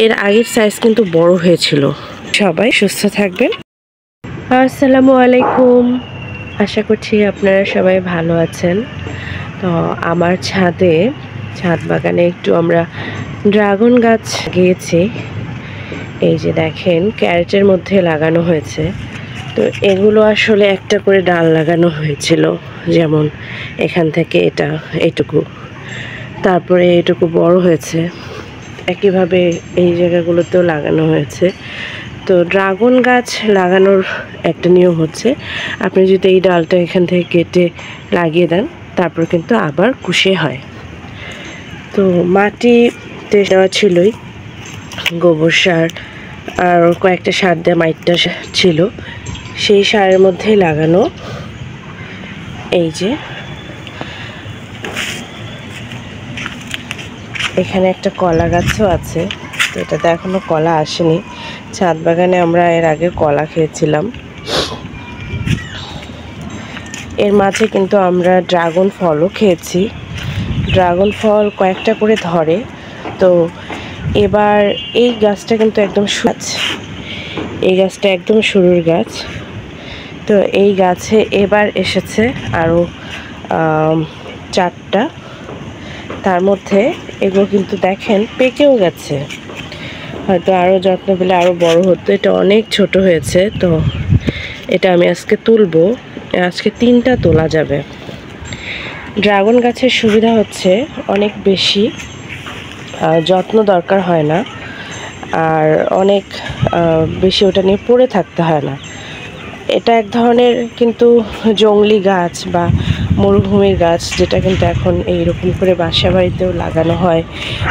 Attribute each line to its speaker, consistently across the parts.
Speaker 1: এর আগের সাইজ কিন্তু বড় হয়েছিল। সবাই সুস্থ থাকবেন। আসসালামু আলাইকুম। আশা করছি আপনারা সবাই ভালো আছেন। তো আমার ছাদ বাগানে একটু আমরা ড্রাগন গাছ গিয়েছি। এই যে দেখেন ক্যারেটের মধ্যে লাগানো হয়েছে। তো এগুলো আসলে একটা করে ডাল লাগানো হয়েছিল, যেমন এখান থেকে এইটুকু, তারপরে এইটুকু বড় হয়েছে, একইভাবে এই জায়গাগুলোতেও লাগানো হয়েছে। তো ড্রাগন গাছ লাগানোর একটা নিয়ম হচ্ছে, আপনি যদি এই ডালটা এখান থেকে কেটে লাগিয়ে দেন, তারপর কিন্তু আবার কুশে হয়। তো মাটিতে দেওয়া ছিলই, গোবর সার আর কয়েকটা সার দেওয়া মাইটটা ছিল, সেই সারের মধ্যেই লাগানো। এই যে এখানে একটা কলা গাছও আছে, তো এটাতে এখনো কলা আসেনি। ছাদ বাগানে আমরা এর আগে কলা খেয়েছিলাম। এর মাঝে কিন্তু আমরা ড্রাগন ফলও খেয়েছি। ড্রাগন ফল কয়েকটা করে ধরে। তো এবার এই গাছটা কিন্তু এই গাছটা একদম শুরুর গাছ। তো এই গাছে এবার এসেছে আরও 4টা। তার মধ্যে এগুলো কিন্তু দেখেন পেকেও গেছে, হয়তো আরও যত্ন পেলে আরও বড় হতো। এটা অনেক ছোট হয়েছে, তো এটা আমি আজকে তুলবো। আজকে 3টা তোলা যাবে। ড্রাগন গাছের সুবিধা হচ্ছে অনেক বেশি যত্ন দরকার হয় না, আর অনেক বেশি ওটা নিয়ে পড়ে থাকতে হয় না। এটা এক ধরনের কিন্তু জংলি গাছ বা মরুভূমির গাছ, যেটা কিন্তু এখন এইরকম করে বাসা বাড়িতেও লাগানো হয়,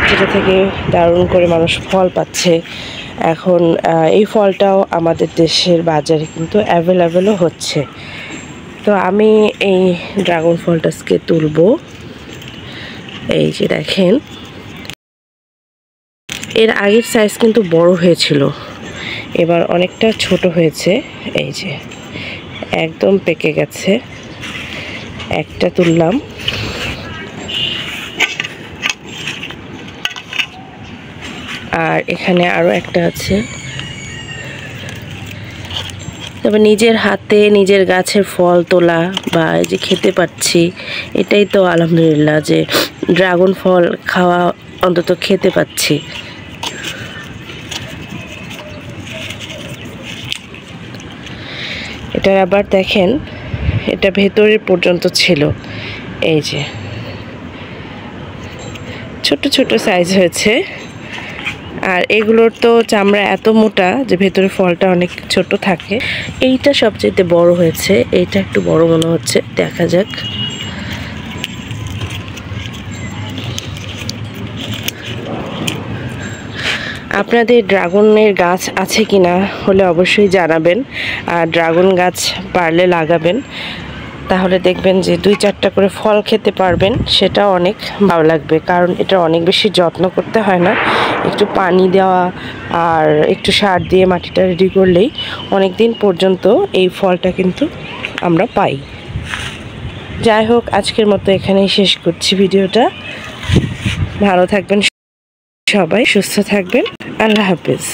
Speaker 1: যেটা থেকে দারুণ করে মানুষ ফল পাচ্ছে। এখন এই ফলটাও আমাদের দেশের বাজারে কিন্তু অ্যাভেলেবেলও হচ্ছে। তো আমি এই ড্রাগন ফলটাকে তুলব। এই যে দেখেন, এর আগের সাইজ কিন্তু বড় হয়েছিল, এবার অনেকটা ছোট হয়েছে। এই যে একদম পেকে গেছে। একটা তুললাম। আর এখানে আরও একটা আছে। তবে নিজের হাতে নিজের গাছের ফল তোলা বা এই যে খেতে পাচ্ছি, এটাই তো আলহামদুলিল্লাহ, যে ড্রাগন ফল খাওয়া অন্তত খেতে পাচ্ছি। এটা আবার দেখেন, এটা ভেতরের পর্যন্ত ছিল। এই যে ছোট ছোট সাইজ হয়েছে। আর এগুলোর তো চামড়া এত মোটা যে ভেতরে ফলটা অনেক ছোট থাকে। এইটা সবচেয়ে বড় হয়েছে, এইটা একটু বড় মনে হচ্ছে, দেখা যাক। আপনাদের ড্রাগনের গাছ আছে কিনা হলে অবশ্যই জানাবেন। আর ড্রাগন গাছ পারলে লাগাবেন, তাহলে দেখবেন যে 2-4টা করে ফল খেতে পারবেন। সেটা অনেক ভালো লাগবে, কারণ এটা অনেক বেশি যত্ন করতে হয় না। একটু পানি দেওয়া আর একটু সার দিয়ে মাটিটা রেডি করলেই অনেক দিন পর্যন্ত এই ফলটা কিন্তু আমরা পাই। যাই হোক, আজকের মতো এখানেই শেষ করছি ভিডিওটা। ভালো থাকবেন সবাই, সুস্থ থাকবেন। আল্লাহ হাফেজ।